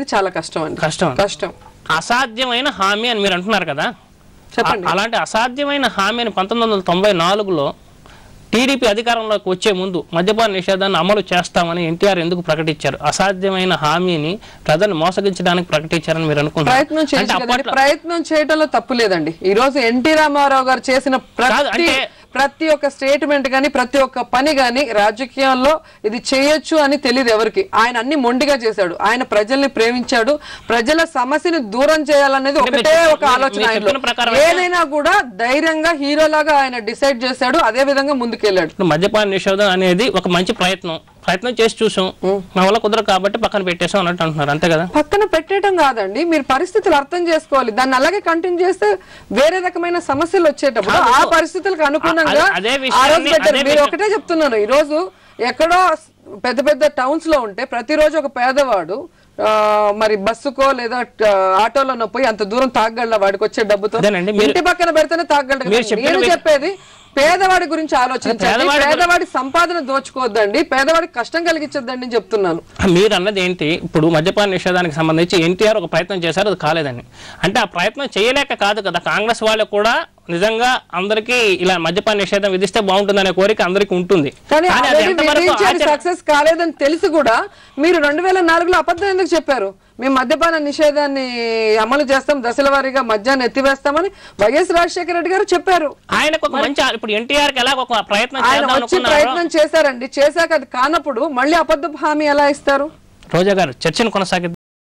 చేయడానికి చాలా కష్టం అండి. కష్టం. అసాధ్యమైన హామీ అని మీరు అంటున్నారు కదా, చెప్పండి. అలాంటి అసాధ్యమైన హామీని 1994లో టీడీపీ అధికారంలోకి వచ్చే ముందు మద్యపాన నిషేధాన్ని అమలు చేస్తామని ఎన్టీఆర్ ఎందుకు ప్రకటించారు? అసాధ్యమైన హామీని ప్రజలు మోసగించడానికి ప్రకటించారని మీరు అనుకుంటున్నారు? ప్రయత్నం చేయడంలో తప్పు లేదండి. ఈ రోజు ఎన్టీ రామారావు గారు చేసిన ప్రతి ఒక్క స్టేట్మెంట్ గానీ ప్రతి ఒక్క పని గానీ రాజకీయాల్లో ఇది చేయొచ్చు అని తెలియదు ఎవరికి. ఆయన అన్ని మొండిగా చేశాడు. ఆయన ప్రజల్ని ప్రేమించాడు. ప్రజల సమస్యని దూరం చేయాలనేది ఒకటే ఒక ఆలోచన. ఏదైనా కూడా ధైర్యంగా హీరోలాగా ఆయన డిసైడ్ చేశాడు. అదే విధంగా ముందుకెళ్ళాడు. మద్యపాన నిషేధం అనేది ఒక మంచి ప్రయత్నం చేసి చూసాం, మా వల్ల కుదరదు కాబట్టి పక్కన పెట్టేసాం అన్నట్టు అంటున్నారు, అంతే కదా? పక్కన పెట్టేయడం కాదండి, మీరు పరిస్థితులు అర్థం చేసుకోవాలి. దాన్ని అలాగే కంటిన్యూ చేస్తే వేరే రకమైన సమస్యలు వచ్చేటప్పుడు ఆ పరిస్థితులకు అనుగుణంగా ఆ రోజు పెట్టారు. మీరు ఒకటే చెప్తున్నాను, ఈ రోజు ఎక్కడో పెద్ద పెద్ద టౌన్స్ లో ఉంటే ప్రతిరోజు ఒక పేదవాడు మరి బస్సుకో లేదా ఆటోలోనో పోయి అంత దూరం తాగగల, వాడికి వచ్చే డబ్బుతో ఇంటి పక్కన పెడితేనే తాగగలడు. నేను చెప్పేది పేదవాడి గురించి ఆలోచించండి, పేదవాడి సంపాదన దోచుకోవద్దండి, పేదవాడికి కష్టం కలిగించొద్దండి అని చెప్తున్నాను. మీరు అన్నది ఏంటి? ఇప్పుడు మద్యపాన నిషేధానికి సంబంధించి ఎన్టీఆర్ ఒక ప్రయత్నం చేశారు, అది కాలేదని. అంటే ఆ ప్రయత్నం చేయలేక కాదు కదా, కాంగ్రెస్ వాళ్ళు కూడా నిజంగా అందరికీ ఇలా మద్యపాన నిషేధం విధిస్తే బాగుంటుందనే కోరిక అందరికీ ఉంటుంది. కానీ సక్సెస్ కాలేదని తెలిసి కూడా మీరు 2004లో అబద్ధం ఎందుకు చెప్పారు? మేము మద్యపాన నిషేధాన్ని అమలు చేస్తాం, దశల వారీగా మద్యాన్ని ఎత్తివేస్తామని వైఎస్ రాజశేఖర రెడ్డి గారు చెప్పారు. ఆయనకు ఒక మంచి ఇప్పుడు ఎన్టీఆర్ కి ఎలా ఒక ప్రయత్నం చేశారండి. చేశాక అది కానప్పుడు మళ్ళీ అబద్ధ హామీ ఎలా ఇస్తారు? రోజా గారు చర్చను కొనసాగిద్దాం.